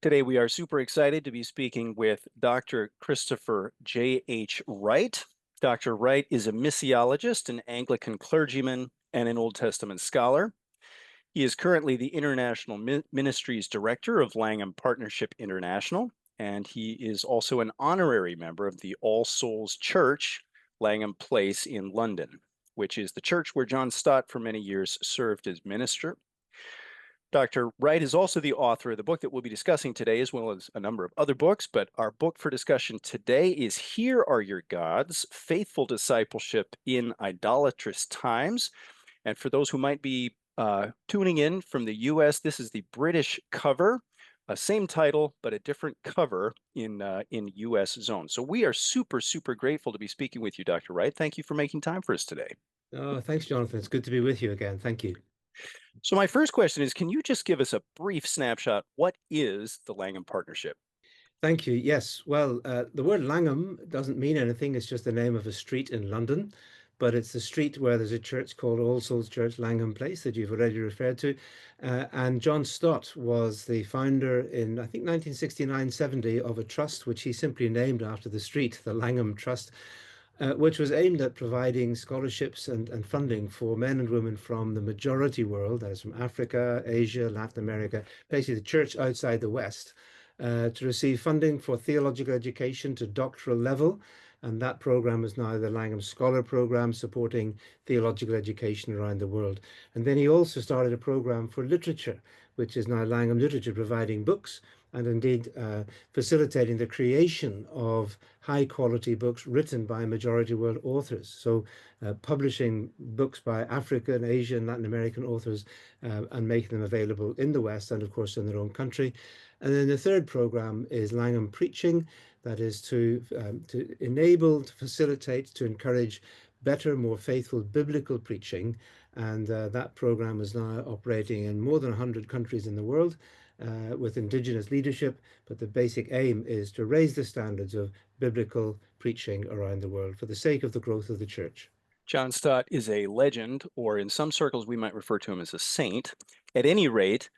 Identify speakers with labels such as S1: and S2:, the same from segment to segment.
S1: Today, we are super excited to be speaking with Dr. Christopher J.H. Wright. Dr. Wright is a missiologist, an Anglican clergyman, and an Old Testament scholar. He is currently the International Ministries Director of Langham Partnership International, and he is also an honorary member of the All Souls Church, Langham Place in London, which is the church where John Stott for many years served as minister. Dr. Wright is also the author of the book that we'll be discussing today, as well as a number of other books. But our book for discussion today is Here Are Your Gods, Faithful Discipleship in Idolatrous Times. And for those who might be tuning in from the US, this is the British cover, same title, but a different cover in US zone. So we are super, super grateful to be speaking with you, Dr. Wright. Thank you for making time for us today.
S2: Oh, thanks, Jonathan. It's good to be with you again. Thank you.
S1: So my first question is, can you just give us a brief snapshot? What is the Langham Partnership?
S2: Thank you. Yes. Well, the word Langham doesn't mean anything. It's just the name of a street in London, but it's the street where there's a church called All Souls Church, Langham Place, that you've already referred to. And John Stott was the founder in, I think, 1969-70 of a trust, which he simply named after the street, the Langham Trust, which was aimed at providing scholarships and funding for men and women from the majority world, that is from Africa, Asia, Latin America, basically the church outside the West, to receive funding for theological education to doctoral level. And that program is now the Langham Scholar Program, supporting theological education around the world. And then he also started a program for literature, which is now Langham Literature, providing books and indeed facilitating the creation of high quality books written by majority world authors. So publishing books by African, Asian, Latin American authors and making them available in the West and of course in their own country. And then the third program is Langham Preaching, that is to enable, to facilitate, to encourage better, more faithful biblical preaching. And that program is now operating in more than 100 countries in the world with indigenous leadership. But the basic aim is to raise the standards of biblical preaching around the world for the sake of the growth of the church.
S1: John Stott is a legend, or in some circles, we might refer to him as a saint. At any rate,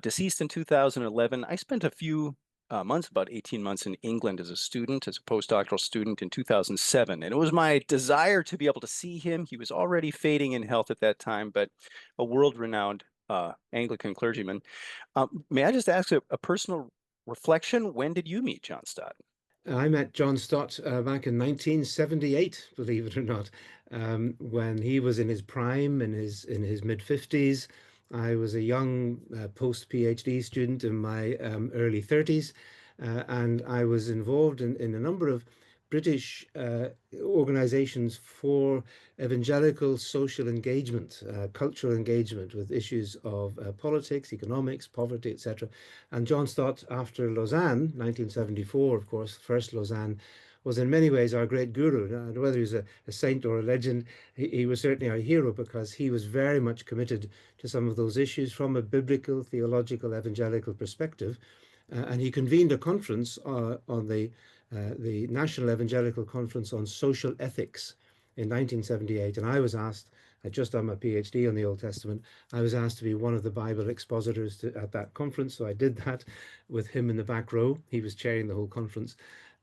S1: deceased in 2011, I spent a few months, about 18 months in England as a student, as a postdoctoral student in 2007. And it was my desire to be able to see him. He was already fading in health at that time, but a world-renowned Anglican clergyman. May I just ask a personal reflection? When did you meet John Stott?
S2: I met John Stott back in 1978, believe it or not, when he was in his prime, in his mid 50s. I was a young post PhD student in my early 30s, and I was involved in a number of British organizations for evangelical social engagement, cultural engagement with issues of politics, economics, poverty, etc. And John Stott, after Lausanne, 1974, of course, first Lausanne, was in many ways our great guru. And whether he's a saint or a legend, he was certainly our hero because he was very much committed to some of those issues from a biblical, theological, evangelical perspective. And he convened a conference on the National Evangelical Conference on Social Ethics in 1978. And I was asked, I just done my PhD on the Old Testament, I was asked to be one of the Bible expositors at that conference. So I did that with him in the back row. He was chairing the whole conference.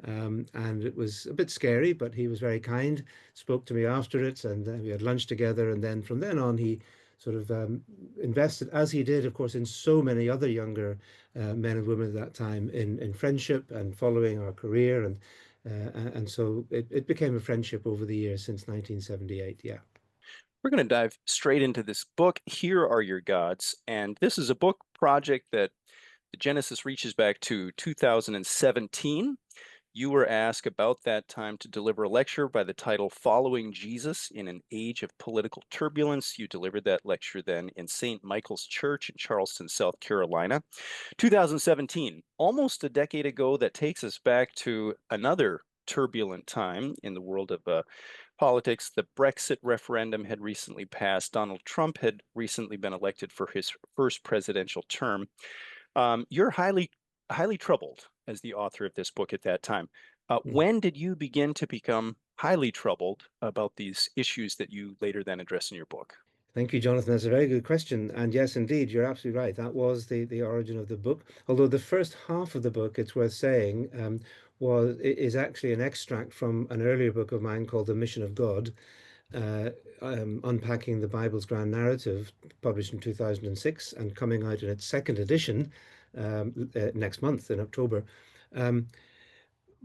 S2: And it was a bit scary, but he was very kind, spoke to me after it, and we had lunch together. And then from then on, he sort of invested, as he did, of course, in so many other younger men and women at that time, in friendship and following our career. And so it became a friendship over the years since 1978. Yeah.
S1: We're going to dive straight into this book. Here Are Your Gods. And this is a book project that the Genesis reaches back to 2017. You were asked about that time to deliver a lecture by the title Following Jesus in an Age of Political Turbulence. You delivered that lecture then in St. Michael's Church in Charleston, South Carolina. 2017, almost a decade ago, that takes us back to another turbulent time in the world of politics. The Brexit referendum had recently passed. Donald Trump had recently been elected for his first presidential term. You're highly troubled as the author of this book at that time.
S2: Mm.
S1: When did you begin to become highly troubled about these issues that you later then address in your book?
S2: Thank you, Jonathan. That's a very good question. And yes, indeed, you're absolutely right. That was the origin of the book. Although the first half of the book, it's worth saying, is actually an extract from an earlier book of mine called The Mission of God, uh, unpacking the Bible's grand narrative, published in 2006 and coming out in its second edition next month in October. Um,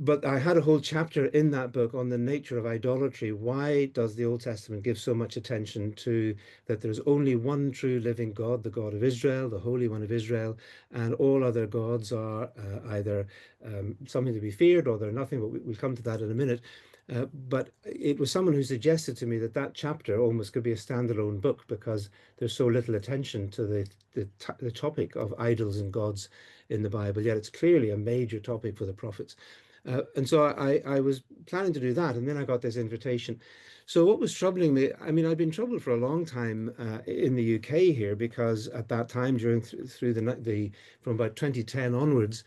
S2: but I had a whole chapter in that book on the nature of idolatry. Why does the Old Testament give so much attention to that there's only one true living God, the God of Israel, the Holy One of Israel, and all other gods are either something to be feared or they're nothing, but we'll come to that in a minute. But it was someone who suggested to me that that chapter almost could be a standalone book because there's so little attention to the topic of idols and gods in the Bible, yet it's clearly a major topic for the prophets. And so I was planning to do that, and then I got this invitation. So what was troubling me, I mean, I'd been troubled for a long time in the UK here because at that time, during through the from about 2010 onwards,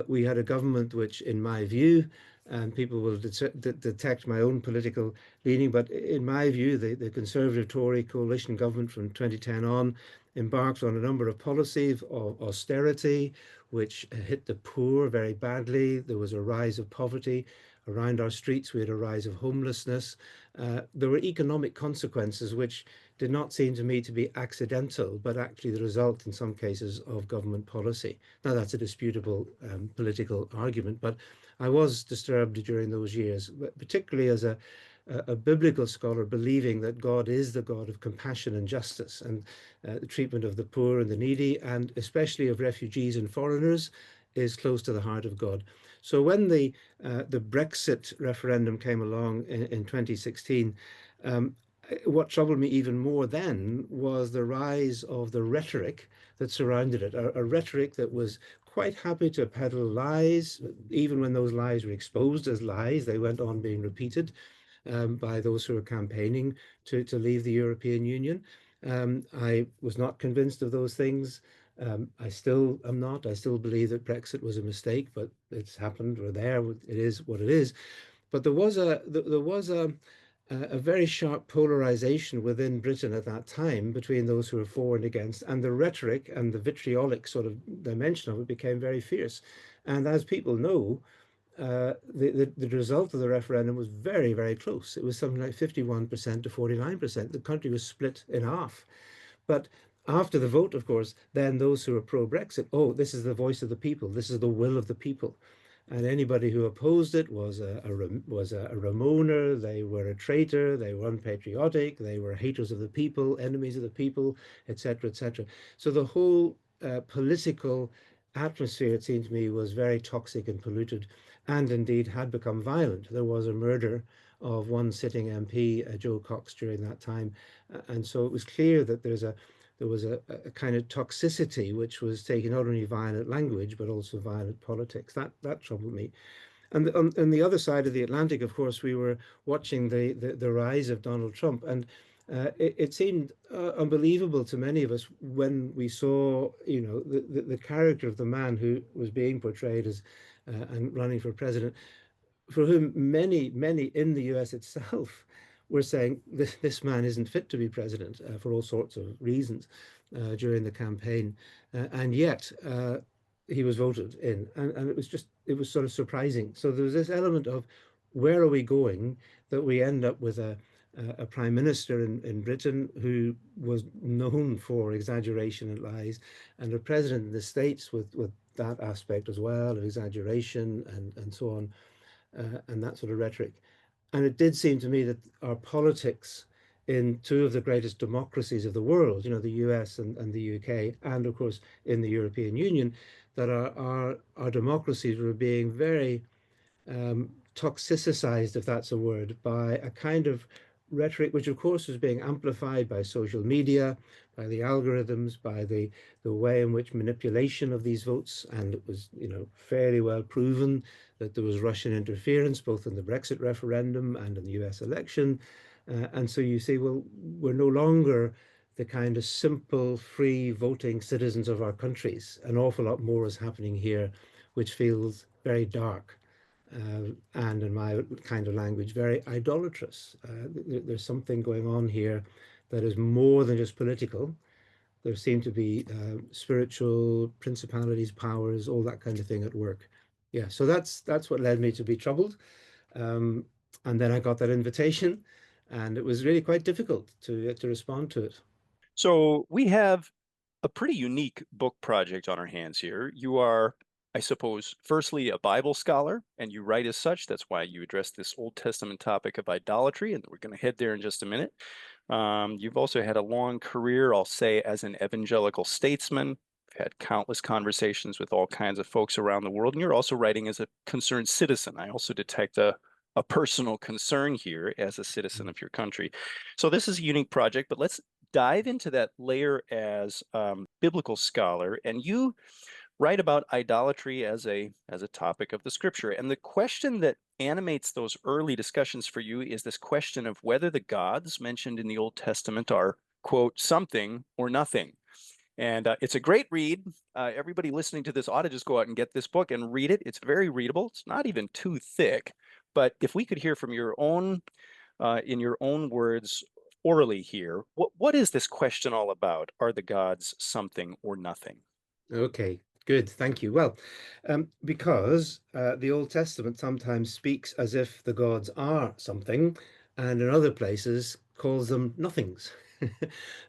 S2: we had a government which, in my view, and people will detect my own political leaning, but in my view, the Conservative Tory coalition government from 2010 on embarked on a number of policies of austerity, which hit the poor very badly. There was a rise of poverty. Around our streets, we had a rise of homelessness. There were economic consequences which did not seem to me to be accidental, but actually the result in some cases of government policy. Now, that's a disputable political argument, but I was disturbed during those years, particularly as a biblical scholar believing that God is the God of compassion and justice and the treatment of the poor and the needy, and especially of refugees and foreigners, is close to the heart of God. So when the Brexit referendum came along in 2016, um, what troubled me even more then was the rise of the rhetoric that surrounded it, a rhetoric that was quite happy to peddle lies, even when those lies were exposed as lies, they went on being repeated by those who are campaigning to leave the European Union. I was not convinced of those things. I still am not. I still believe that Brexit was a mistake, but it's happened. We're there. It is what it is. But there was a very sharp polarization within Britain at that time between those who were for and against, and the rhetoric and the vitriolic sort of dimension of it became very fierce. And as people know, the result of the referendum was very, very close. It was something like 51% to 49%. The country was split in half. But after the vote, of course, then those who were pro-Brexit, oh, this is the voice of the people. This is the will of the people. And anybody who opposed it was a Ramoner, they were a traitor, they were unpatriotic, they were haters of the people, enemies of the people, etc., etc. So the whole political atmosphere, it seemed to me, was very toxic and polluted, and indeed had become violent. There was a murder of one sitting MP, Joe Cox, during that time, and so it was clear that there was a kind of toxicity which was taking not only violent language but also violent politics. That troubled me. And on the other side of the Atlantic, of course, we were watching the rise of Donald Trump, and it seemed unbelievable to many of us when we saw, you know, the character of the man who was being portrayed as and running for president, for whom many in the US itself were saying this man isn't fit to be president for all sorts of reasons during the campaign. And yet he was voted in. And it was sort of surprising. So there was this element of where are we going that we end up with a prime minister in Britain who was known for exaggeration and lies, and a president in the States with that aspect as well of exaggeration and so on and that sort of rhetoric. And it did seem to me that our politics in two of the greatest democracies of the world, you know, the US and the UK, and of course in the European Union, that our democracies were being very toxicized, if that's a word, by a kind of rhetoric, which of course was being amplified by social media, by the algorithms, by the way in which manipulation of these votes, and it was, you know, fairly well proven that there was Russian interference both in the Brexit referendum and in the US election. And so you say, well, we're no longer the kind of simple, free voting citizens of our countries. An awful lot more is happening here, which feels very dark and in my kind of language, very idolatrous. There's something going on here that is more than just political. There seem to be spiritual principalities, powers, all that kind of thing at work. Yeah, so that's what led me to be troubled. Um, and then I got that invitation, and it was really quite difficult to respond to it.
S1: So we have a pretty unique book project on our hands here. You are, I suppose, firstly a Bible scholar, and you write as such. That's why you address this Old Testament topic of idolatry, and we're going to head there in just a minute. You've also had a long career, I'll say, as an evangelical statesman. You've had countless conversations with all kinds of folks around the world, and you're also writing as a concerned citizen. I also detect a personal concern here as a citizen of your country. So this is a unique project, but let's dive into that layer as biblical scholar. And you write about idolatry as a topic of the scripture. And the question that animates those early discussions for you is this question of whether the gods mentioned in the Old Testament are, quote, something or nothing. And it's a great read. Everybody listening to this ought to just go out and get this book and read it. It's very readable. It's not even too thick. But if we could hear from your own, in your own words, orally here, what is this question all about? Are the gods something or nothing?
S2: Okay, good. Thank you. Well, because the Old Testament sometimes speaks as if the gods are something, and in other places calls them nothings.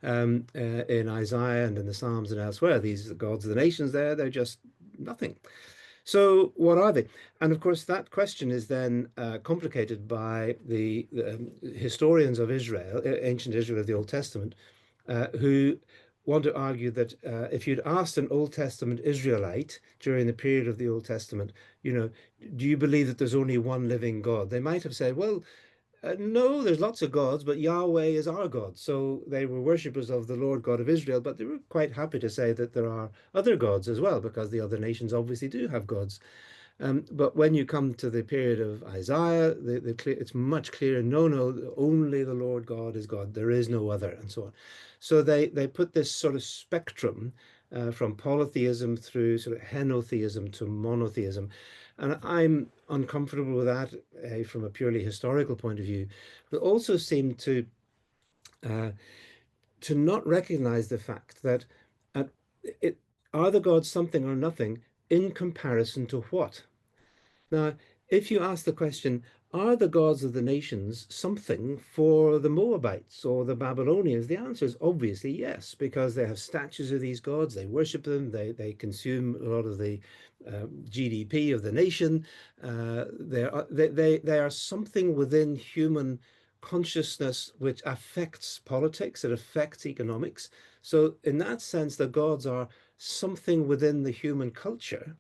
S2: In Isaiah and in the Psalms and elsewhere, these are the gods of the nations there, they're just nothing. So, what are they? And of course, that question is then complicated by the historians of Israel, ancient Israel of the Old Testament, who want to argue that if you'd asked an Old Testament Israelite during the period of the Old Testament, you know, do you believe that there's only one living God? They might have said, well, no, there's lots of gods, but Yahweh is our God. So they were worshippers of the Lord God of Israel, but they were quite happy to say that there are other gods as well, because the other nations obviously do have gods. But when you come to the period of Isaiah, it's much clearer. No, no, only the Lord God is God. There is no other, and so on. So they put this sort of spectrum from polytheism through sort of henotheism to monotheism, and I'm uncomfortable with that from a purely historical point of view, but also seem uh, to not recognize the fact that uh, it are the gods something or nothing in comparison to what? Now, if you ask the question, are the gods of the nations something for the Moabites or the Babylonians? The answer is obviously yes, because they have statues of these gods, they worship them, they consume a lot of the GDP of the nation. They are something within human consciousness which affects politics, it affects economics. So, in that sense, the gods are something within the human culture.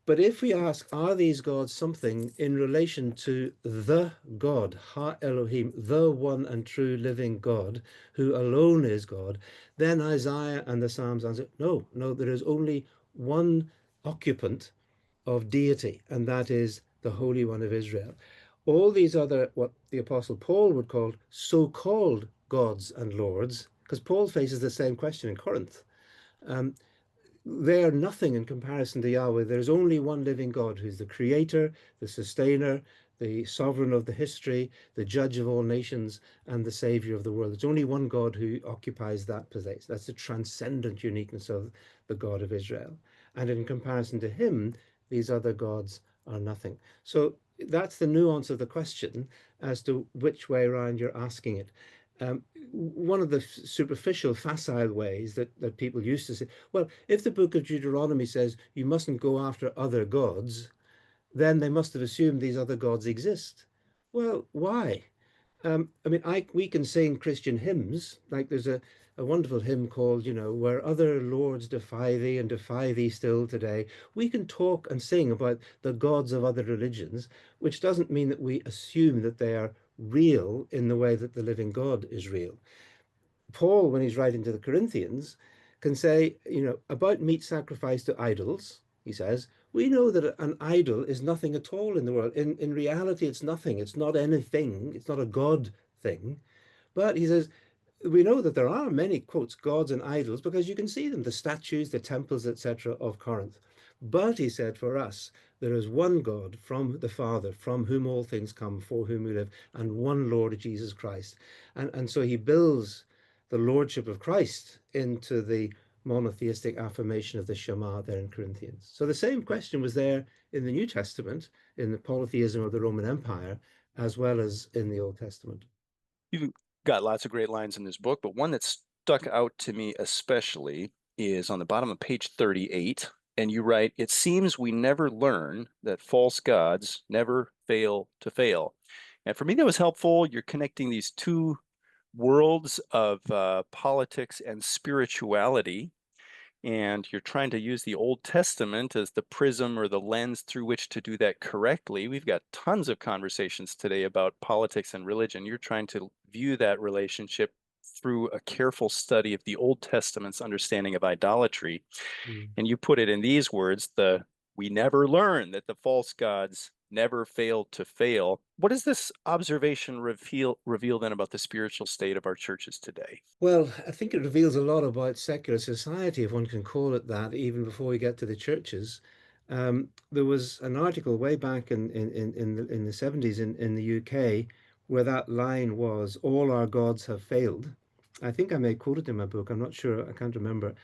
S2: But if we ask, are these gods something in relation to the God, Ha Elohim, the one and true living God, who alone is God, then Isaiah and the Psalms answer, no, no, there is only one occupant of deity, and that is the Holy One of Israel. All these other, what the Apostle Paul would call so-called gods and lords, because Paul faces the same question in Corinth. Um, they are nothing in comparison to Yahweh. There's only one living God who's the creator, the sustainer, the sovereign of the history, the judge of all nations, and the savior of the world. There's only one God who occupies that place. That's the transcendent uniqueness of the God of Israel. And in comparison to him, these other gods are nothing. So that's the nuance of the question as to which way around you're asking it. One of the superficial, facile ways that people used to say, well, if the book of Deuteronomy says you mustn't go after other gods, then they must have assumed these other gods exist. Well, why? I mean, we can sing Christian hymns, like there's a wonderful hymn called, where other lords defy thee and defy thee still today. We can talk and sing about the gods of other religions, which doesn't mean that we assume that they are real in the way that the living God is real. Paul, when he's writing to the Corinthians, can say, about meat sacrificed to idols, he says, we know that an idol is nothing at all in the world. In reality, it's nothing. It's not anything. It's not a God thing. But he says, we know that there are many, quotes, gods and idols because you can see them, the statues, the temples, etc. of Corinth. But he said, for us, there is one God from the Father, from whom all things come, for whom we live, and one Lord Jesus Christ. And so he builds the Lordship of Christ into the monotheistic affirmation of the Shema there in Corinthians. So the same question was there in the New Testament, in the polytheism of the Roman Empire, as well as in the Old Testament.
S1: You've got lots of great lines in this book, but one that stuck out to me especially is on the bottom of page 38. And you write, "It seems we never learn that false gods never fail to fail." And for me, that was helpful. You're connecting these two worlds of politics and spirituality, and you're trying to use the Old Testament as the prism or the lens through which to do that correctly. We've got tons of conversations today about politics and religion. You're trying to view that relationship through a careful study of the Old Testament's understanding of idolatry.
S2: Mm.
S1: And you put it in these words, the we never learn that the false gods never failed to fail. What does this observation reveal then about the spiritual state of our churches today?
S2: Well, I think it reveals a lot about secular society, if one can call it that, even before we get to the churches. There was an article way back in the 70s in the UK where that line was, "All our gods have failed." I think I may quote it in my book. I'm not sure. I can't remember.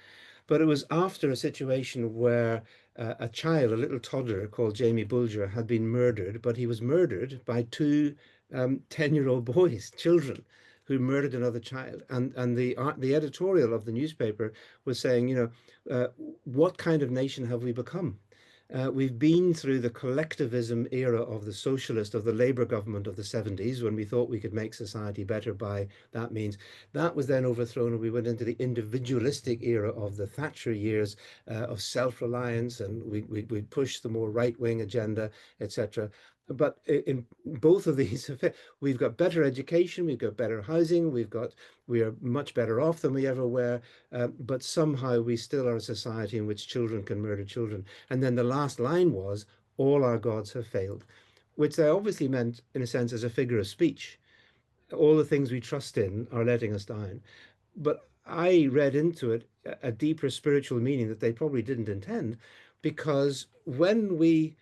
S2: But it was after a situation where a child, a little toddler called Jamie Bulger, had been murdered, but he was murdered by two 10-year-old boys, children, who murdered another child. And the editorial of the newspaper was saying, what kind of nation have we become? We've been through the collectivism era of the socialist, of the Labour government of the 70s, when we thought we could make society better by that means. That was then overthrown, and we went into the individualistic era of the Thatcher years of self-reliance, and we pushed the more right-wing agenda, etc. But in both of these, we've got better education, we've got better housing, we are much better off than we ever were, but somehow we still are a society in which children can murder children. And then the last line was, all our gods have failed, which they obviously meant, in a sense, as a figure of speech. All the things we trust in are letting us down. But I read into it a deeper spiritual meaning that they probably didn't intend, because when we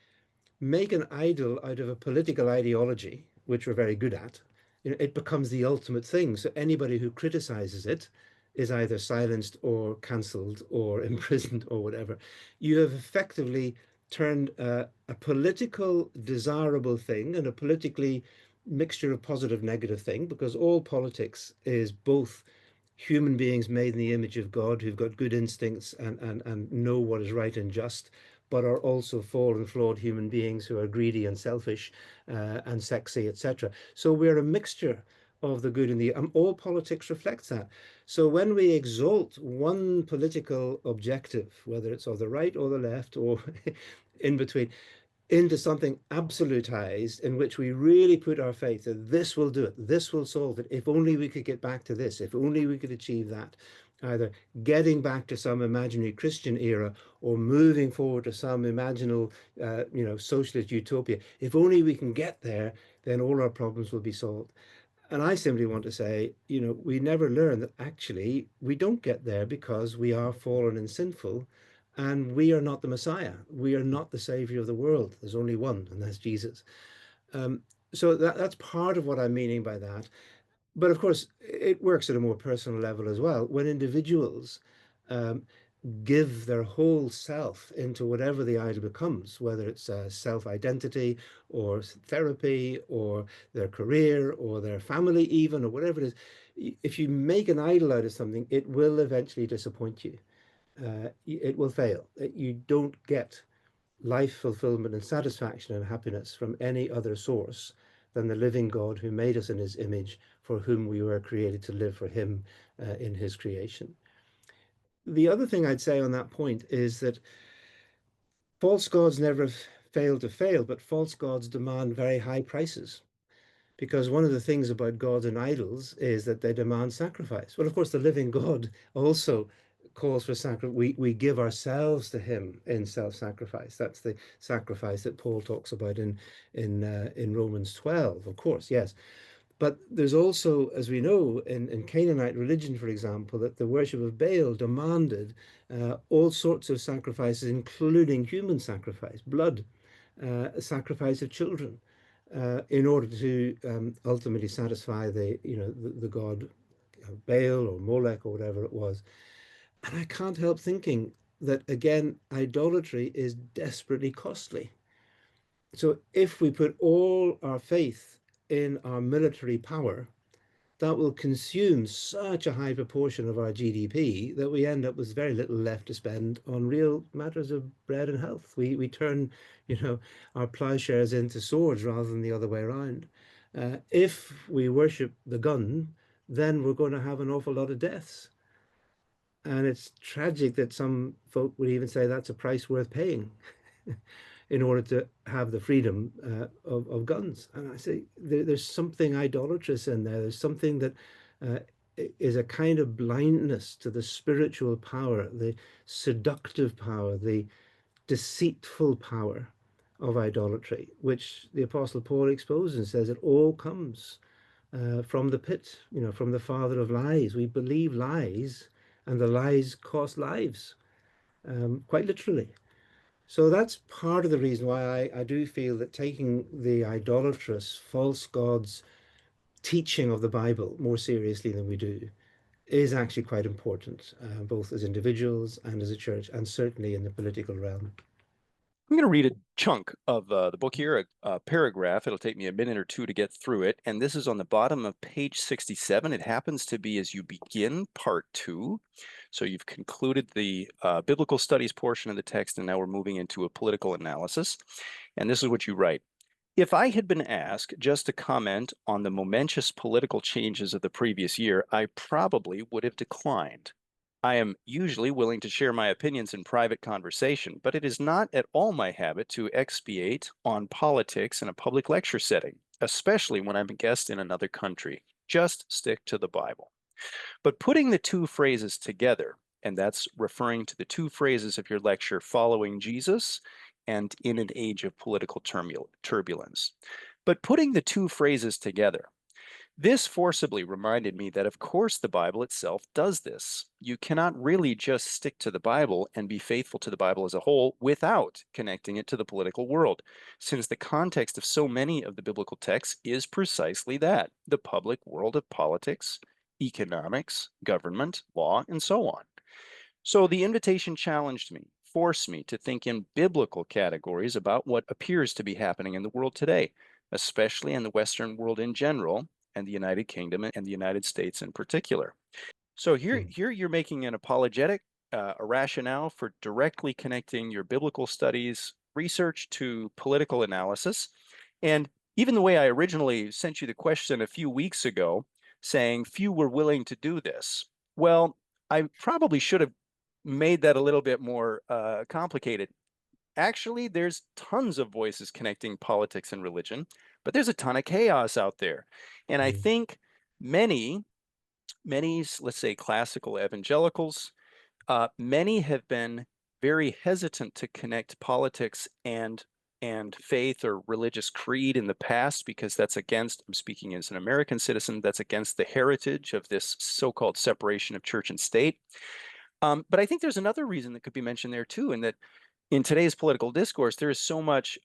S2: make an idol out of a political ideology, which we're very good at, it becomes the ultimate thing. So anybody who criticizes it is either silenced or cancelled or imprisoned or whatever. You have effectively turned a political desirable thing and a politically mixture of positive negative thing, because all politics is both human beings made in the image of God who've got good instincts and know what is right and just, but are also fallen, flawed human beings who are greedy and selfish and sexy, etc. So we're a mixture of the good and the, all politics reflects that. So when we exalt one political objective, whether it's of the right or the left or in between, into something absolutized in which we really put our faith that this will do it, this will solve it. If only we could get back to this, if only we could achieve that, either getting back to some imaginary Christian era or moving forward to some imaginal, socialist utopia. If only we can get there, then all our problems will be solved. And I simply want to say, we never learn that actually we don't get there because we are fallen and sinful, and we are not the Messiah. We are not the Savior of the world. There's only one, and that's Jesus. Um, so that's part of what I'm meaning by that. But of course, it works at a more personal level as well. When individuals um, give their whole self into whatever the idol becomes, whether it's self-identity or therapy or their career or their family even, or whatever it is, if you make an idol out of something, it will eventually disappoint you. It will fail. You don't get life fulfillment and satisfaction and happiness from any other source than the living God who made us in his image, for whom we were created to live for him in his creation. The other thing I'd say on that point is that false gods never fail to fail, but false gods demand very high prices. Because one of the things about gods and idols is that they demand sacrifice. Well, of course, the living God also calls for sacrifice. We give ourselves to him in self-sacrifice. That's the sacrifice that Paul talks about in Romans 12, of course, yes. But there's also, as we know, in Canaanite religion, for example, that the worship of Baal demanded all sorts of sacrifices, including human sacrifice, blood, sacrifice of children, in order to ultimately satisfy the god Baal or Molech or whatever it was. And I can't help thinking that again, idolatry is desperately costly. So if we put all our faith in our military power, that will consume such a high proportion of our GDP that we end up with very little left to spend on real matters of bread and health. We turn, our plowshares into swords rather than the other way around. If we worship the gun, then we're going to have an awful lot of deaths. And it's tragic that some folk would even say that's a price worth paying in order to have the freedom of guns. And I say there's something idolatrous in there. There's something that uh, is a kind of blindness to the spiritual power, the seductive power, the deceitful power of idolatry, which the Apostle Paul exposes and says it all comes from the pit, from the father of lies. We believe lies, and the lies cost lives, quite literally. So that's part of the reason why I do feel that taking the idolatrous false gods teaching of the Bible more seriously than we do is actually quite important, both as individuals and as a church, and certainly in the political realm.
S1: I'm going to read a chunk of the book here, a paragraph. It'll take me a minute or two to get through it. And this is on the bottom of page 67. It happens to be as you begin part 2. So you've concluded the biblical studies portion of the text, and now we're moving into a political analysis. And this is what you write. If I had been asked just to comment on the momentous political changes of the previous year, I probably would have declined. I am usually willing to share my opinions in private conversation, but it is not at all my habit to expatiate on politics in a public lecture setting, especially when I'm a guest in another country. Just stick to the Bible. But putting the two phrases together, and that's referring to the two phrases of your lecture, following Jesus and in an age of political turbulence. But putting the two phrases together, this forcibly reminded me that, of course, the Bible itself does this. You cannot really just stick to the Bible and be faithful to the Bible as a whole without connecting it to the political world, since the context of so many of the biblical texts is precisely that, the public world of politics, economics, government, law, and so on. So the invitation challenged me, forced me to think in biblical categories about what appears to be happening in the world today, especially in the Western world in general, and the United Kingdom and the United States in particular. So
S2: Mm.
S1: here you're making an apologetic, a rationale for directly connecting your biblical studies research to political analysis. And even the way I originally sent you the question a few weeks ago, saying few were willing to do this. Well, I probably should have made that a little bit more complicated. Actually, there's tons of voices connecting politics and religion, but there's a ton of chaos out there. And I
S2: Mm.
S1: think many, many, let's say classical evangelicals, many have been very hesitant to connect politics and faith or religious creed in the past because that's against, I'm speaking as an American citizen, that's against the heritage of this so-called separation of church and state. But I think there's another reason that could be mentioned there too, in that in today's political discourse, there is so much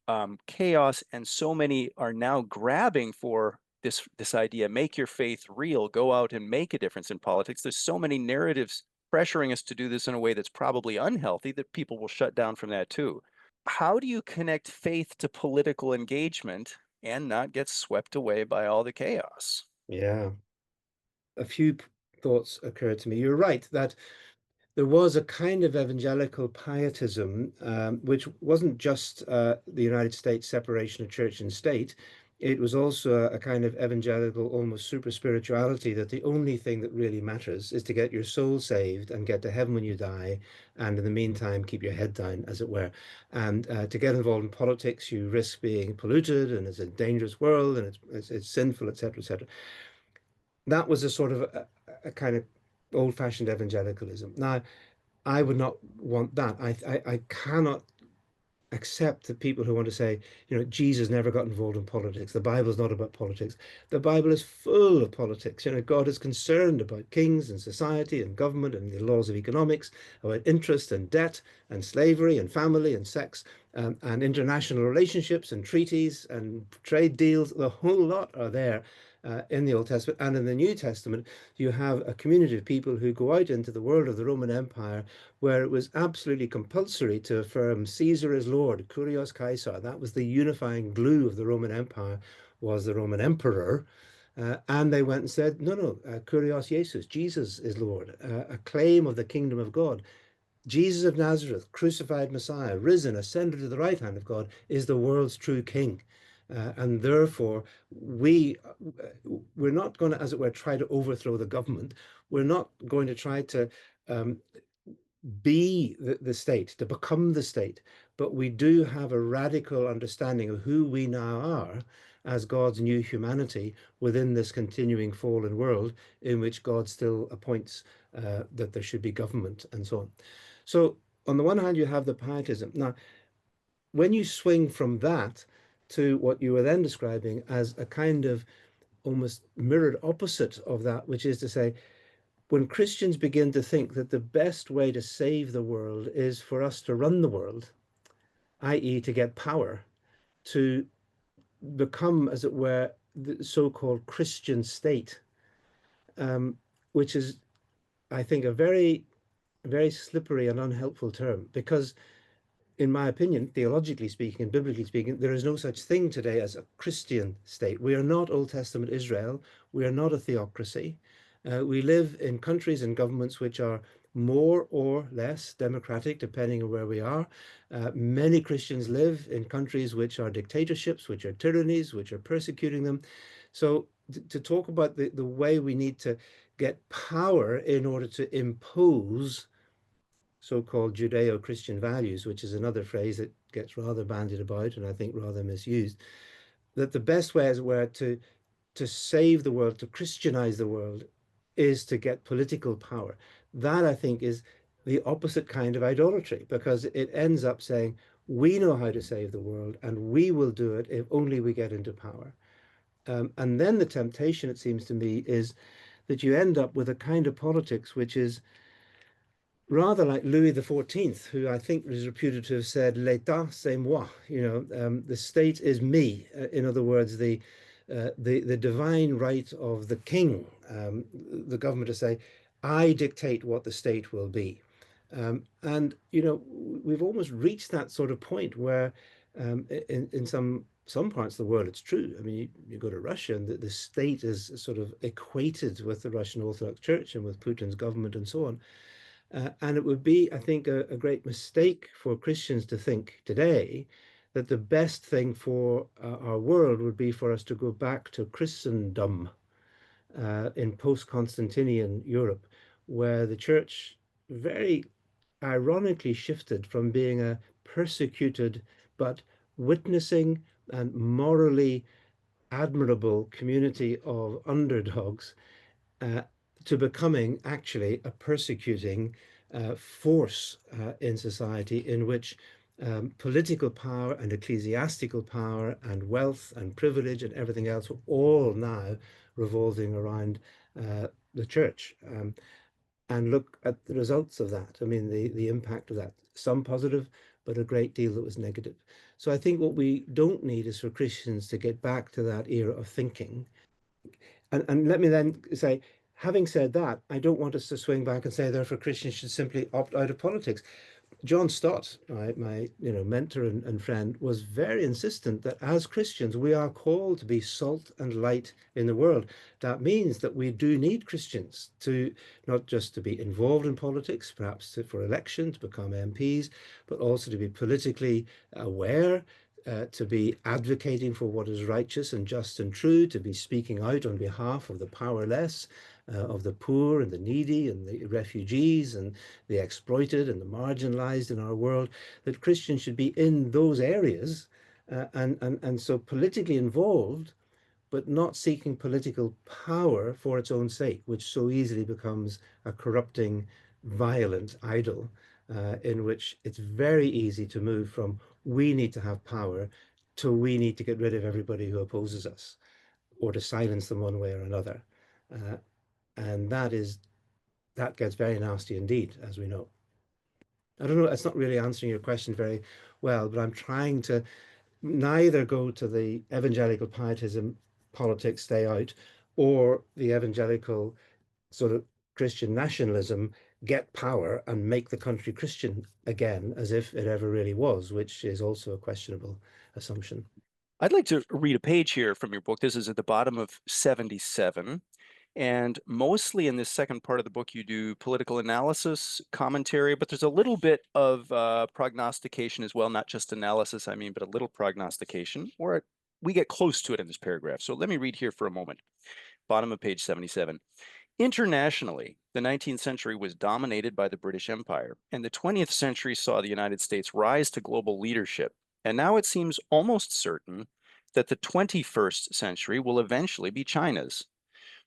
S1: chaos, and so many are now grabbing for this idea: make your faith real, go out and make a difference in politics. There's so many narratives pressuring us to do this in a way that's probably unhealthy that people will shut down from that too. How do you connect faith to political engagement and not get swept away by all the chaos?
S2: Yeah, a few thoughts occurred to me. You're right that there was a kind of evangelical pietism, which wasn't just the United States separation of church and state. It was also a kind of evangelical, almost super spirituality, that the only thing that really matters is to get your soul saved and get to heaven when you die, and in the meantime, keep your head down, as it were. And to get involved in politics, you risk being polluted, and it's a dangerous world, and it's sinful, etc., etc. That was a sort of a kind of old-fashioned evangelicalism. Now, I would not want that. I cannot accept the people who want to say, Jesus never got involved in politics. The Bible's not about politics. The Bible is full of politics. God is concerned about kings and society and government and the laws of economics, about interest and debt and slavery and family and sex, and international relationships and treaties and trade deals. The whole lot are there. In the Old Testament and in the New Testament, you have a community of people who go out into the world of the Roman Empire where it was absolutely compulsory to affirm Caesar is Lord, Kurios Caesar. That was the unifying glue of the Roman Empire, was the Roman emperor. And they went and said, no, no, Kurios Jesus, Jesus is Lord, a claim of the kingdom of God. Jesus of Nazareth, crucified Messiah, risen, ascended to the right hand of God, is the world's true king. And therefore, we're not going to, as it were, try to overthrow the government. We're not going to try to um, be the state, to become the state, but we do have a radical understanding of who we now are as God's new humanity within this continuing fallen world in which God still appoints that there should be government and so on. So on the one hand, you have the pietism. Now, when you swing from that to what you were then describing as a kind of almost mirrored opposite of that, which is to say, when Christians begin to think that the best way to save the world is for us to run the world, i.e., to get power, to become, as it were, the so-called Christian state, which is, I think, a very, very slippery and unhelpful term, because in my opinion, theologically speaking and biblically speaking, there is no such thing today as a Christian state. We are not Old Testament Israel. We are not a theocracy. We live in countries and governments which are more or less democratic, depending on where we are. Many Christians live in countries which are dictatorships, which are tyrannies, which are persecuting them. So to talk about the way we need to get power in order to impose so-called Judeo-Christian values, which is another phrase that gets rather bandied about and I think rather misused, that the best way, as it were, to save the world, to Christianize the world, is to get political power. That, I think, is the opposite kind of idolatry, because it ends up saying, we know how to save the world and we will do it if only we get into power. And then the temptation, it seems to me, is that you end up with a kind of politics which is rather like Louis XIV, who I think is reputed to have said, "L'État, c'est moi." The state is me. In other words, the divine right of the king, the government to say, "I dictate what the state will be." And we've almost reached that sort of point where, in some parts of the world, it's true. I mean, you go to Russia, and the state is sort of equated with the Russian Orthodox Church and with Putin's government and so on. And it would be, I think, a great mistake for Christians to think today that the best thing for our world would be for us to go back to Christendom in post-Constantinian Europe, where the church very ironically shifted from being a persecuted but witnessing and morally admirable community of underdogs uh, to becoming actually a persecuting force in society in which political power and ecclesiastical power and wealth and privilege and everything else were all now revolving around the church. And look at the results of that. I mean, the impact of that, some positive, but a great deal that was negative. So I think what we don't need is for Christians to get back to that era of thinking. And let me then say, having said that, I don't want us to swing back and say, therefore, Christians should simply opt out of politics. John Stott, my mentor and friend, was very insistent that as Christians we are called to be salt and light in the world. That means that we do need Christians to not just to be involved in politics, perhaps for election, to become MPs, but also to be politically aware, to be advocating for what is righteous and just and true, to be speaking out on behalf of the powerless, of the poor and the needy and the refugees and the exploited and the marginalized in our world, that Christians should be in those areas and so politically involved, but not seeking political power for its own sake, which so easily becomes a corrupting, violent idol. in which it's very easy to move from we need to have power to we need to get rid of everybody who opposes us or to silence them one way or another. Uh, and that gets very nasty indeed, as we know. I don't know, it's not really answering your question very well, but I'm trying to neither go to the evangelical pietism politics stay out or the evangelical sort of Christian nationalism get power and make the country Christian again as if it ever really was, which is also a questionable assumption.
S1: I'd like to read a page here from your book. This is at the bottom of 77. And mostly in this second part of the book, you do political analysis, commentary, but there's a little bit of prognostication as well, not just analysis, I mean, but a little prognostication, or we get close to it in this paragraph. So let me read here for a moment. Bottom of page 77. Internationally, the 19th century was dominated by the British Empire, and the 20th century saw the United States rise to global leadership. And now it seems almost certain that the 21st century will eventually be China's.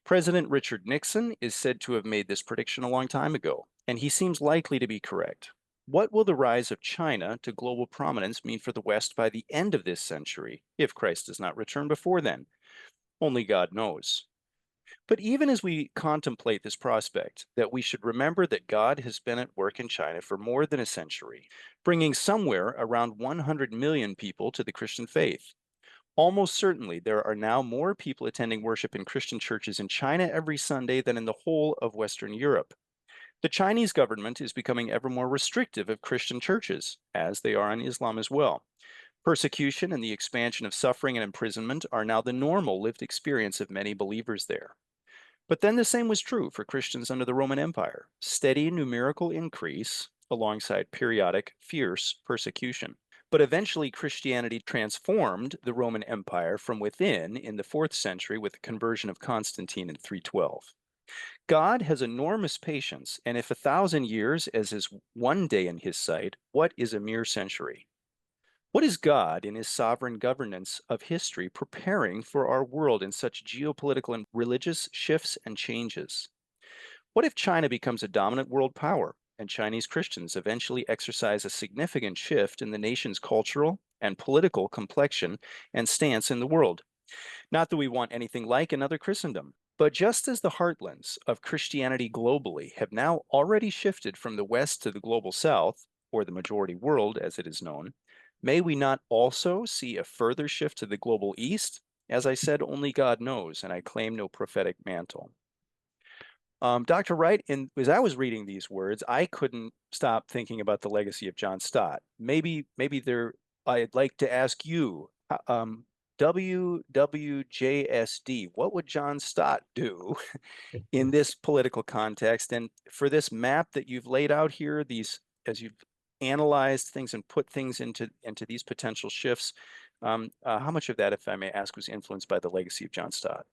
S1: President Richard Nixon is said to have made this prediction a long time ago, and he seems likely to be correct. What will the rise of China to global prominence mean for the West by the end of this century, if Christ does not return before then? Only God knows. But even as we contemplate this prospect, that we should remember that God has been at work in China for more than a century, bringing somewhere around 100 million people to the Christian faith. Almost certainly, there are now more people attending worship in Christian churches in China every Sunday than in the whole of Western Europe. The Chinese government is becoming ever more restrictive of Christian churches, as they are in Islam as well. Persecution and the expansion of suffering and imprisonment are now the normal lived experience of many believers there. But then the same was true for Christians under the Roman Empire, steady numerical increase alongside periodic fierce persecution. But eventually, Christianity transformed the Roman Empire from within in the 4th century with the conversion of Constantine in 312. God has enormous patience, and if 1,000 years as is one day in his sight, what is a mere century? What is God in his sovereign governance of history preparing for our world in such geopolitical and religious shifts and changes? What if China becomes a dominant world power and Chinese Christians eventually exercise a significant shift in the nation's cultural and political complexion and stance in the world? Not that we want anything like another Christendom, but just as the heartlands of Christianity globally have now already shifted from the West to the global South, or the majority world as it is known, may we not also see a further shift to the global East? As I said, only God knows, and I claim no prophetic mantle. Dr. Wright, as I was reading these words, I couldn't stop thinking about the legacy of John Stott. Maybe there, I'd like to ask you, WWJSD, what would John Stott do in this political context? And for this map that you've laid out here, these as you've analyzed things and put things into these potential shifts, how much of that, if I may ask, was influenced by the legacy of John Stott?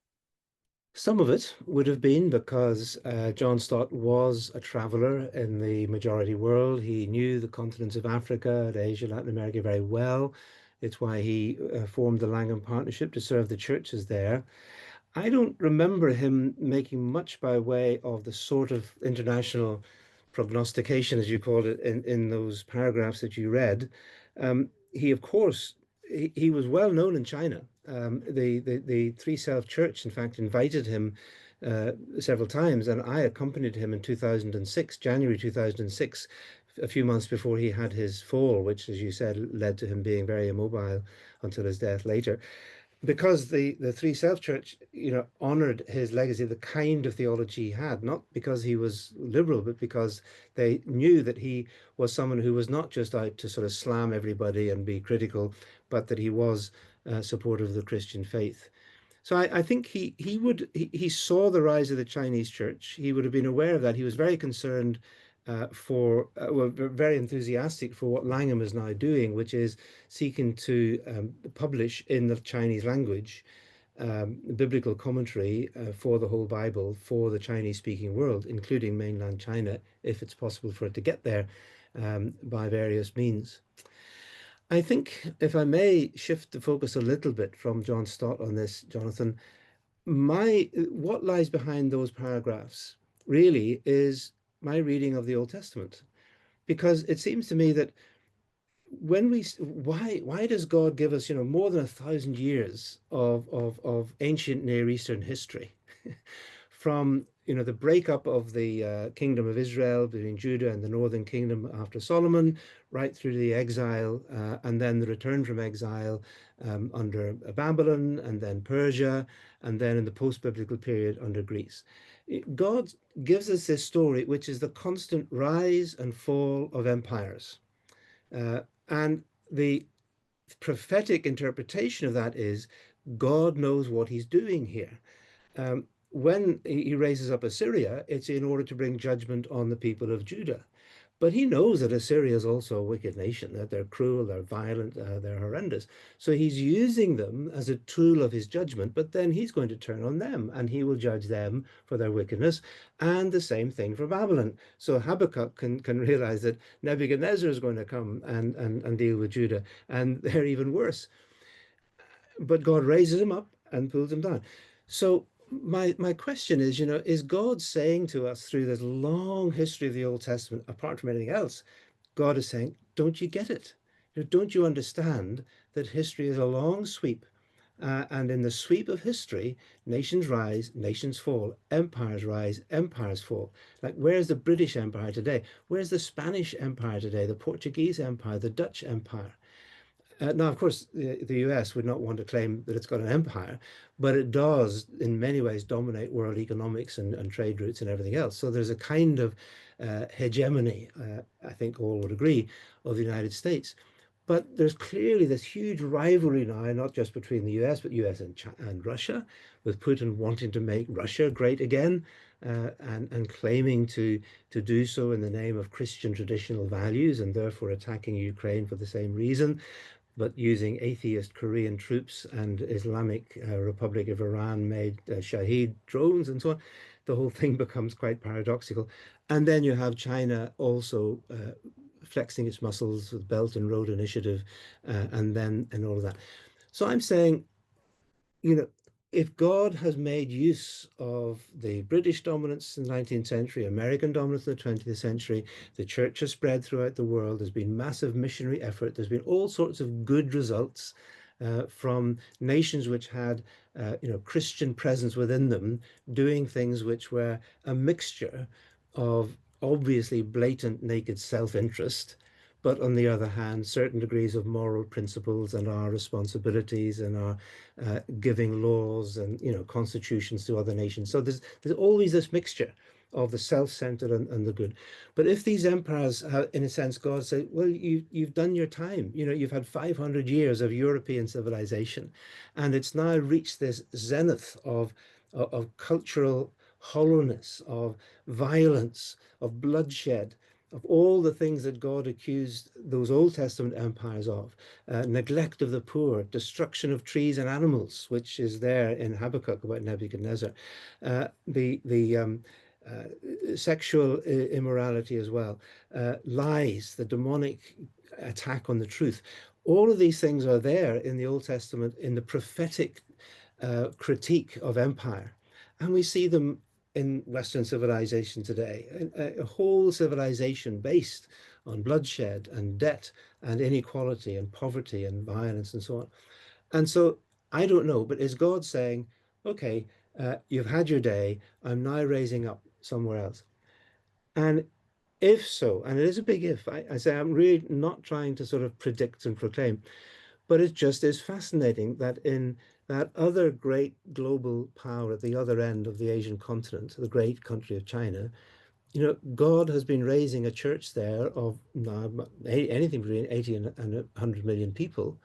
S2: Some of it would have been because John Stott was a traveler in the majority world. He knew the continents of Africa, Asia, Latin America very well. It's why he formed the Langham Partnership to serve the churches there. I don't remember him making much by way of the sort of international prognostication, as you called it, in those paragraphs that you read. He, of course, he was well known in China. The Three Self Church, in fact, invited him several times, and I accompanied him in 2006, January 2006, a few months before he had his fall, which, as you said, led to him being very immobile until his death later because the Three Self Church, honored his legacy, the kind of theology he had, not because he was liberal, but because they knew that he was someone who was not just out to sort of slam everybody and be critical, but that he was supportive of the Christian faith. So I think he saw the rise of the Chinese church. He would have been aware of that. He was very concerned very enthusiastic for what Langham is now doing, which is seeking to publish in the Chinese language biblical commentary for the whole Bible for the Chinese speaking world, including mainland China, if it's possible for it to get there by various means. I think, if I may shift the focus a little bit from John Stott on this, Jonathan, what lies behind those paragraphs really is my reading of the Old Testament. because it seems to me that why does God give us, more than 1,000 years of ancient Near Eastern history, from the breakup of the kingdom of Israel between Judah and the northern kingdom after Solomon, right through to the exile, and then the return from exile under Babylon, and then Persia, and then in the post-biblical period under Greece. God gives us this story, which is the constant rise and fall of empires. Uh, and the prophetic interpretation of that is God knows what he's doing here. When he raises up Assyria, it's in order to bring judgment on the people of Judah. But he knows that Assyria is also a wicked nation, that they're cruel, they're violent, they're horrendous. So he's using them as a tool of his judgment, but then he's going to turn on them and he will judge them for their wickedness. And the same thing for Babylon. So Habakkuk can realize that Nebuchadnezzar is going to come and deal with Judah, and they're even worse. But God raises him up and pulls him down. So my question is, is God saying to us through this long history of the Old Testament, apart from anything else, God is saying, don't you get it? Don't you understand that history is a long sweep? And in the sweep of history, nations rise, nations fall, empires rise, empires fall. Like, where's the British Empire today? Where's the Spanish Empire today? The Portuguese Empire, the Dutch Empire? Now, of course, the US would not want to claim that it's got an empire, but it does, in many ways, dominate world economics and trade routes and everything else. So there's a kind of hegemony, I think all would agree, of the United States. But there's clearly this huge rivalry now, not just between the US, but US and Russia, with Putin wanting to make Russia great again, and claiming to do so in the name of Christian traditional values, and therefore attacking Ukraine for the same reason, but using atheist Korean troops and Islamic Republic of Iran made Shahed drones and so on. The whole thing becomes quite paradoxical. And then you have China also flexing its muscles with Belt and Road Initiative, and all of that. So I'm saying, you know, if God has made use of the British dominance in the 19th century, American dominance in the 20th century, the church has spread throughout the world, there's been massive missionary effort, there's been all sorts of good results from nations which had, Christian presence within them, doing things which were a mixture of obviously blatant naked self-interest, but on the other hand, certain degrees of moral principles and our responsibilities and our giving laws and constitutions to other nations. So there's always this mixture of the self-centered and the good. But if these empires have, in a sense, God said, well, you've done your time. You've had 500 years of European civilization, and it's now reached this zenith of cultural hollowness, of violence, of bloodshed, of all the things that God accused those Old Testament empires of, neglect of the poor, destruction of trees and animals, which is there in Habakkuk about Nebuchadnezzar, the sexual immorality as well, lies, the demonic attack on the truth. All of these things are there in the Old Testament in the prophetic critique of empire. And we see them in Western civilization today, a whole civilization based on bloodshed and debt and inequality and poverty and violence and so on. And so I don't know, but is God saying, okay, you've had your day, I'm now raising up somewhere else? And if so, and it is a big if, I say I'm really not trying to sort of predict and proclaim, but it just is fascinating that in that other great global power at the other end of the Asian continent, the great country of China, God has been raising a church there of now anything between 80 and 100 million people.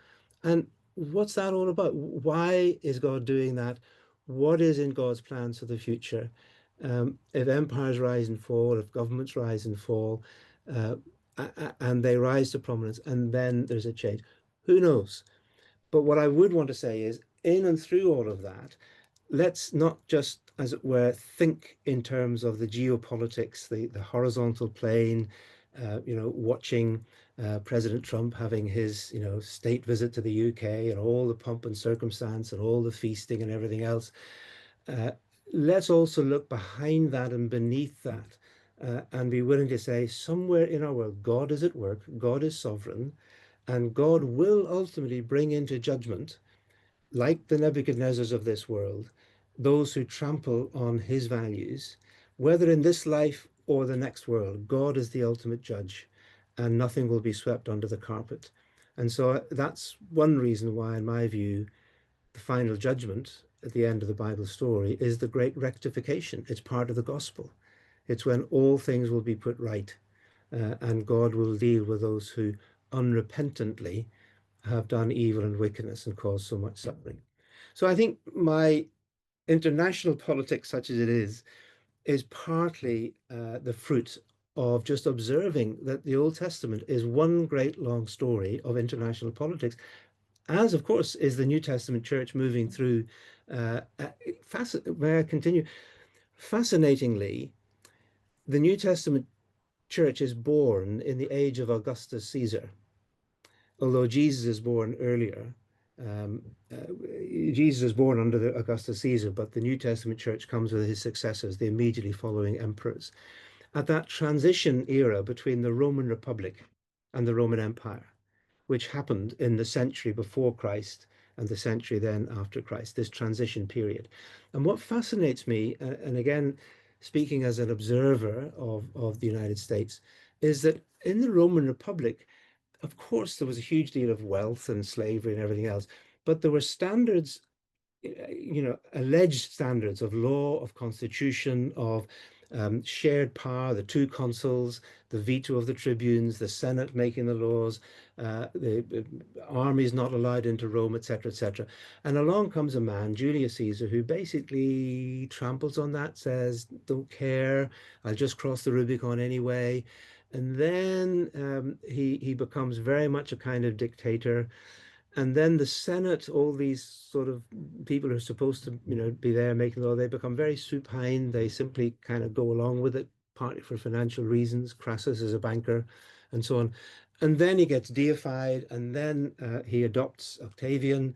S2: And what's that all about? Why is God doing that? What is in God's plans for the future? If empires rise and fall, if governments rise and fall, uh, and they rise to prominence, and then there's a change, who knows? But what I would want to say is, in and through all of that, let's not just, as it were, think in terms of the geopolitics, the horizontal plane, watching President Trump having his, state visit to the UK and all the pomp and circumstance and all the feasting and everything else. Uh, let's also look behind that and beneath that and be willing to say, somewhere in our world, God is at work, God is sovereign, and God will ultimately bring into judgment, like the Nebuchadnezzars of this world, those who trample on his values, whether in this life or the next world. God is the ultimate judge, and nothing will be swept under the carpet. And so that's one reason why, in my view, the final judgment at the end of the Bible story is the great rectification. It's part of the gospel. It's when all things will be put right, and God will deal with those who unrepentantly have done evil and wickedness and caused so much suffering. So I think my international politics, such as it is partly the fruit of just observing that the Old Testament is one great long story of international politics, as of course is the New Testament church moving through. May I continue? Fascinatingly, the New Testament church is born in the age of Augustus Caesar, although Jesus is born earlier. Um, uh, Jesus is born under the Augustus Caesar, but the New Testament church comes with his successors, the immediately following emperors. At that transition era between the Roman Republic and the Roman Empire, which happened in the century before Christ and the century then after Christ, this transition period. And what fascinates me, and again, speaking as an observer of the United States, is that in the Roman Republic, of course, there was a huge deal of wealth and slavery and everything else, but there were standards, alleged standards of law, of constitution, of shared power, the two consuls, the veto of the tribunes, the Senate making the laws, the armies not allowed into Rome, etc., etc. And along comes a man, Julius Caesar, who basically tramples on that, says, don't care, I'll just cross the Rubicon anyway. And then he becomes very much a kind of dictator. And then the Senate, all these sort of people who are supposed to, be there making law, they become very supine. They simply kind of go along with it, partly for financial reasons. Crassus is a banker, and so on. And then he gets deified, and then he adopts Octavian,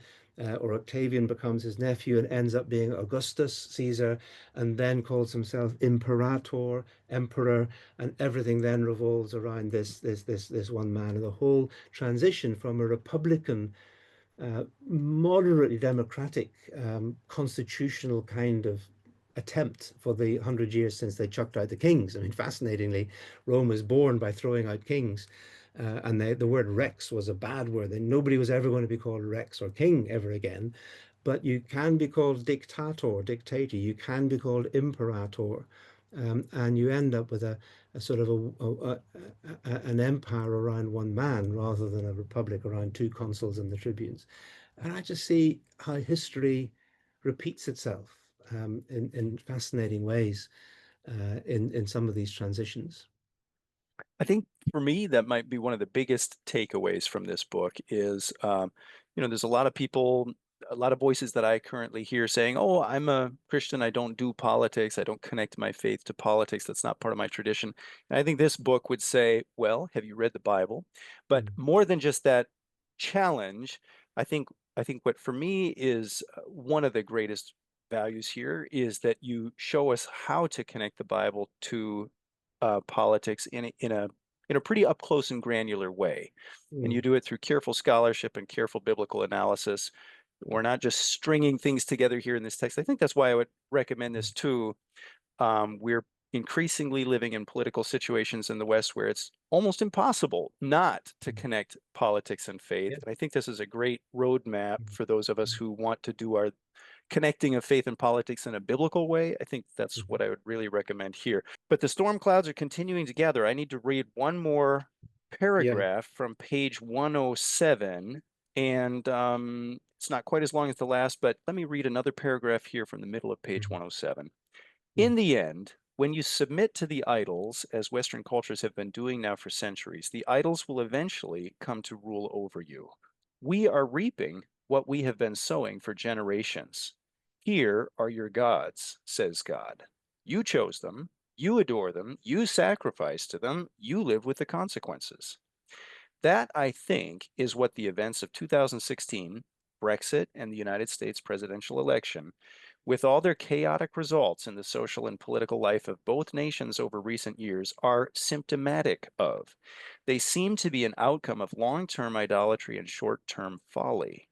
S2: or Octavian becomes his nephew and ends up being Augustus Caesar, and then calls himself Imperator, emperor, and everything then revolves around this one man. And the whole transition from a republican, moderately democratic, constitutional kind of attempt for the 100 years since they chucked out the kings. I mean, fascinatingly, Rome was born by throwing out kings. And the word rex was a bad word. And nobody was ever going to be called rex or king ever again. But you can be called dictator. You can be called imperator. And you end up with a sort of an empire around one man rather than a republic around two consuls and the tribunes. And I just see how history repeats itself in fascinating ways in some of these transitions.
S1: I think for me, that might be one of the biggest takeaways from this book is, there's a lot of people, a lot of voices that I currently hear saying, oh, I'm a Christian. I don't do politics. I don't connect my faith to politics. That's not part of my tradition. And I think this book would say, well, have you read the Bible? But
S2: Mm.
S1: more than just that challenge, I think, I think what for me is one of the greatest values here is that you show us how to connect the Bible to politics in a pretty up close and granular way. And you
S2: Mm.
S1: do it through careful scholarship and careful biblical analysis. We're not just stringing things together here in this text. I think that's why I would recommend this too. We're increasingly living in political situations in the West where it's almost impossible not to connect politics and faith.
S2: Yeah.
S1: And I think this is a great roadmap for those of us who want to do our connecting of faith and politics in a biblical way. I think that's
S2: Mhm.
S1: what I would really recommend here. But the storm clouds are continuing to gather. I need to read one more
S2: Yeah.
S1: paragraph from page 107. And it's not quite as long as the last, but let me read another paragraph here from the middle of page
S2: Mhm.
S1: 107.
S2: Mm.
S1: In the end, when you submit to the idols, as Western cultures have been doing now for centuries, the idols will eventually come to rule over you. We are reaping what we have been sowing for generations. Here are your gods, says God. You chose them, you adore them, you sacrifice to them, you live with the consequences. That, I think, is what the events of 2016, Brexit, and the United States presidential election with all their chaotic results in the social and political life of both nations over recent years, are symptomatic of. They seem to be an outcome of long-term idolatry and short-term folly.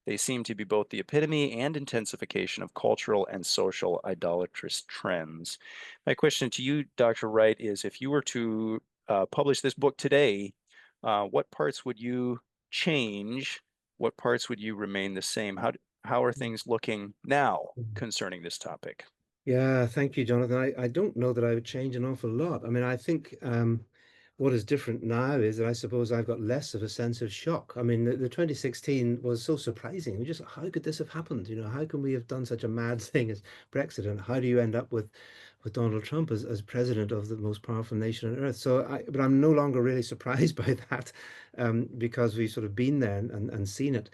S1: They seem to be both the epitome and intensification of cultural and social idolatrous trends. My question to you, Dr. Wright, is if you were to publish this book today, what parts would you change? What parts would you remain the same? How are things looking now concerning this topic?
S2: Yeah, thank you, Jonathan. I don't know that I would change an awful lot. I mean, I think what is different now is that I suppose I've got less of a sense of shock. I mean, the 2016 was so surprising. We just, how could this have happened? How can we have done such a mad thing as Brexit? And how do you end up with Donald Trump as president of the most powerful nation on earth? But I'm no longer really surprised by that because we've sort of been there and seen it.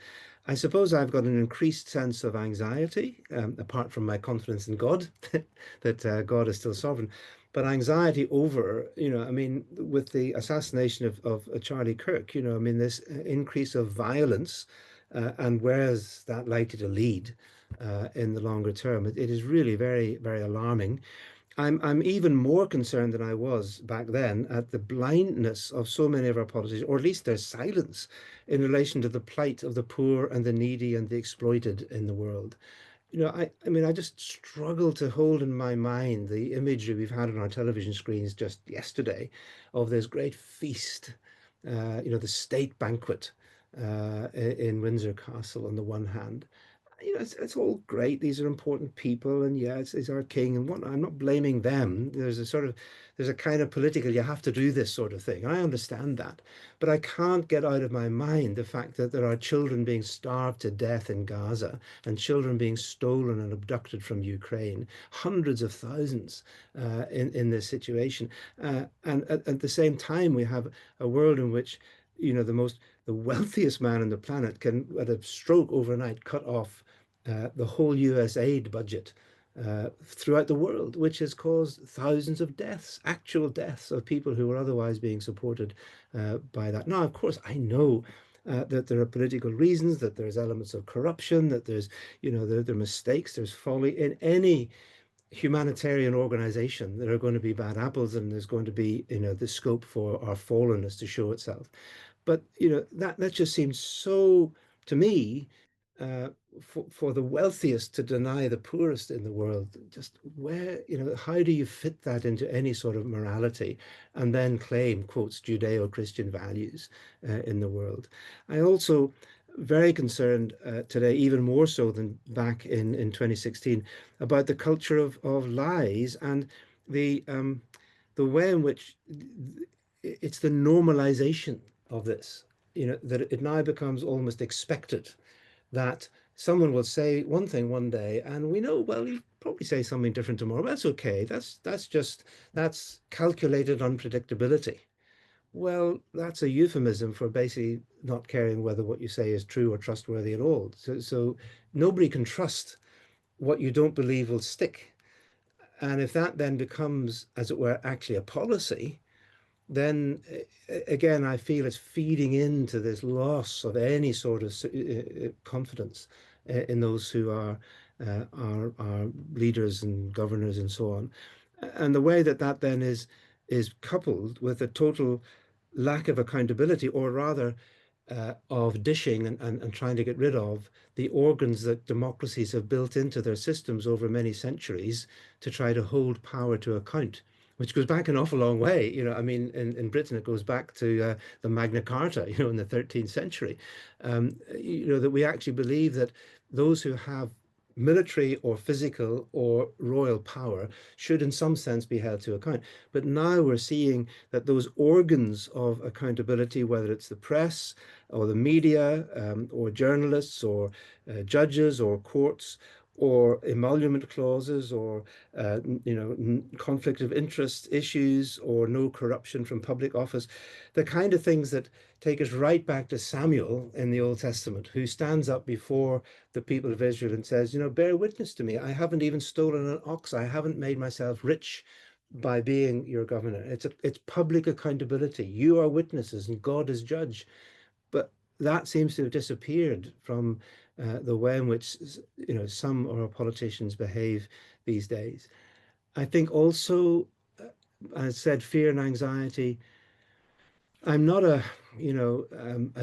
S2: I suppose I've got an increased sense of anxiety, apart from my confidence in God, that God is still sovereign. But anxiety over, I mean, with the assassination of Charlie Kirk, I mean, this increase of violence, and where is that likely to lead in the longer term? It is really very, very alarming. I'm even more concerned than I was back then at the blindness of so many of our politicians, or at least their silence in relation to the plight of the poor and the needy and the exploited in the world. I mean, I just struggle to hold in my mind the imagery we've had on our television screens just yesterday of this great feast, the state banquet in Windsor Castle on the one hand. It's all great. These are important people, and yeah, it's our king and whatnot. I'm not blaming them. There's a kind of political, you have to do this sort of thing. I understand that, but I can't get out of my mind the fact that there are children being starved to death in Gaza and children being stolen and abducted from Ukraine, hundreds of thousands in this situation. And at the same time, we have a world in which, the wealthiest man on the planet can, at a stroke overnight, cut off the whole US aid budget throughout the world, which has caused thousands of deaths, actual deaths of people who were otherwise being supported by that. Now, of course, I know that there are political reasons, that there's elements of corruption, that there's, there are mistakes, there's folly in any humanitarian organization. There are going to be bad apples, and there's going to be, the scope for our fallenness to show itself. But that just seems so, to me, uh, for the wealthiest to deny the poorest in the world. Just where, how do you fit that into any sort of morality and then claim, quotes, Judeo-Christian values in the world? I also very concerned today, even more so than back in 2016, about the culture of lies and the way in which it's the normalization of this, that it now becomes almost expected that someone will say one thing one day, and we know, well, you probably say something different tomorrow. But that's okay. That's calculated unpredictability. Well, that's a euphemism for basically not caring whether what you say is true or trustworthy at all. So nobody can trust what you don't believe will stick. And if that then becomes, as it were, actually a policy, then again, I feel it's feeding into this loss of any sort of confidence in those who are our leaders and governors and so on. And the way that that then is coupled with a total lack of accountability, or rather of dishing and trying to get rid of the organs that democracies have built into their systems over many centuries to try to hold power to account, which goes back an awful long way. I mean, in Britain, it goes back to the Magna Carta, in the 13th century. That we actually believe that those who have military or physical or royal power should in some sense be held to account. But now we're seeing that those organs of accountability, whether it's the press or the media, or journalists or judges or courts, or emolument clauses, or conflict of interest issues, or no corruption from public office, the kind of things that take us right back to Samuel in the Old Testament, who stands up before the people of Israel and says, bear witness to me. I haven't even stolen an ox. I haven't made myself rich by being your governor. It's public accountability. You are witnesses and God is judge. But that seems to have disappeared from the way in which some of our politicians behave these days. I think also, as I said, fear and anxiety. I'm not a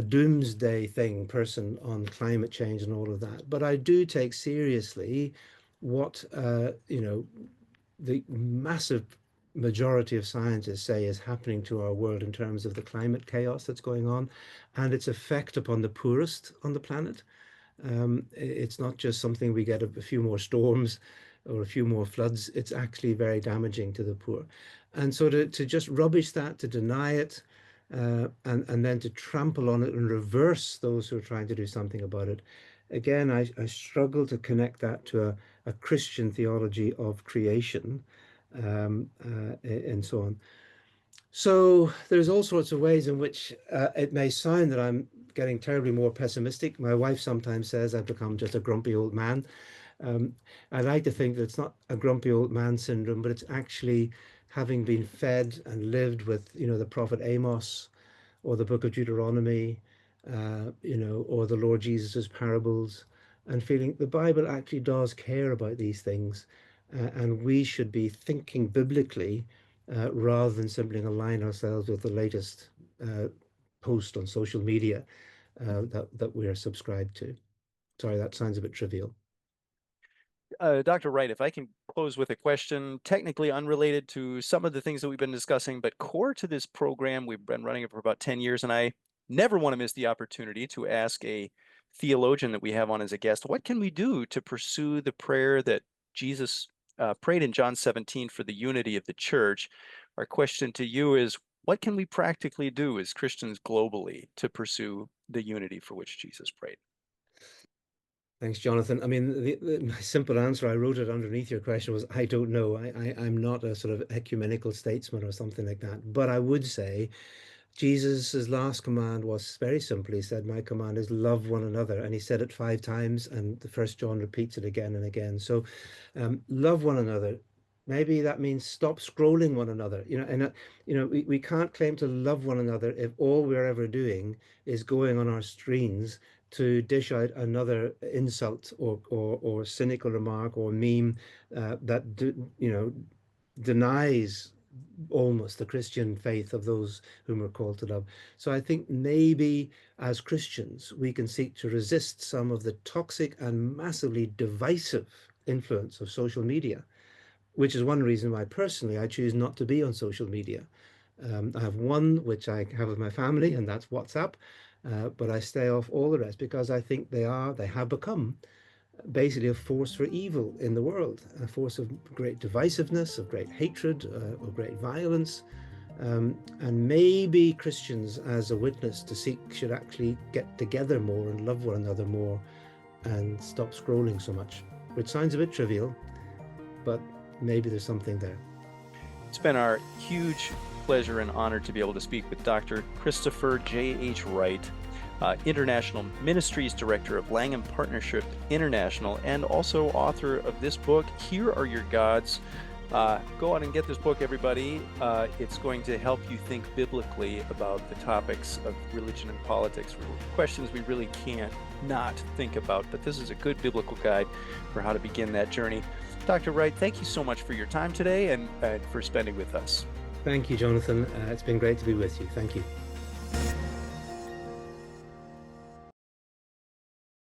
S2: doomsday thing person on climate change and all of that, but I do take seriously what the massive majority of scientists say is happening to our world in terms of the climate chaos that's going on and its effect upon the poorest on the planet. It's not just something we get a few more storms or a few more floods. It's actually very damaging to the poor. And so to just rubbish that, to deny it, and then to trample on it and reverse those who are trying to do something about it. Again, I struggle to connect that to a Christian theology of creation, and so on. So there's all sorts of ways in which it may sound that I'm getting terribly more pessimistic. My wife sometimes says I've become just a grumpy old man. Um, I like to think that it's not a grumpy old man syndrome, but it's actually having been fed and lived with, the prophet Amos or the book of Deuteronomy, or the Lord Jesus's parables, and feeling the Bible actually does care about these things, and we should be thinking biblically rather than simply align ourselves with the latest uh, post on social media that we are subscribed to. Sorry, that sounds a bit trivial.
S1: Dr. Wright, if I can close with a question, technically unrelated to some of the things that we've been discussing, but core to this program, we've been running it for about 10 years, and I never want to miss the opportunity to ask a theologian that we have on as a guest, what can we do to pursue the prayer that Jesus prayed in John 17 for the unity of the church? Our question to you is, what can we practically do as Christians globally to pursue the unity for which Jesus prayed?
S2: Thanks, Jonathan. I mean, my simple answer, I wrote it underneath your question, was I don't know. I'm not a sort of ecumenical statesman or something like that. But I would say Jesus' last command was very simple. He said, "My command is love one another." And he said it 5 times, and the first John repeats it again and again. So love one another. Maybe that means stop scrolling one another. We can't claim to love one another if all we're ever doing is going on our screens to dish out another insult or cynical remark or meme that denies almost the Christian faith of those whom we're called to love. So I think maybe as Christians, we can seek to resist some of the toxic and massively divisive influence of social media, which is one reason why personally I choose not to be on social media. I have one which I have with my family, and that's WhatsApp. But I stay off all the rest because I think they have become basically a force for evil in the world, a force of great divisiveness, of great hatred, of great violence. And maybe Christians, as a witness to seek, should actually get together more and love one another more and stop scrolling so much, which sounds a bit trivial, but maybe there's something there.
S1: It's been our huge pleasure and honor to be able to speak with Dr. Christopher J.H. Wright, International Ministries Director of Langham Partnership International, and also author of this book, Here Are Your Gods. Go out and get this book, everybody. It's going to help you think biblically about the topics of religion and politics, questions we really can't not think about, but this is a good biblical guide for how to begin that journey. Dr. Wright, thank you so much for your time today and for spending with us.
S2: Thank you, Jonathan. It's been great to be with you. Thank you.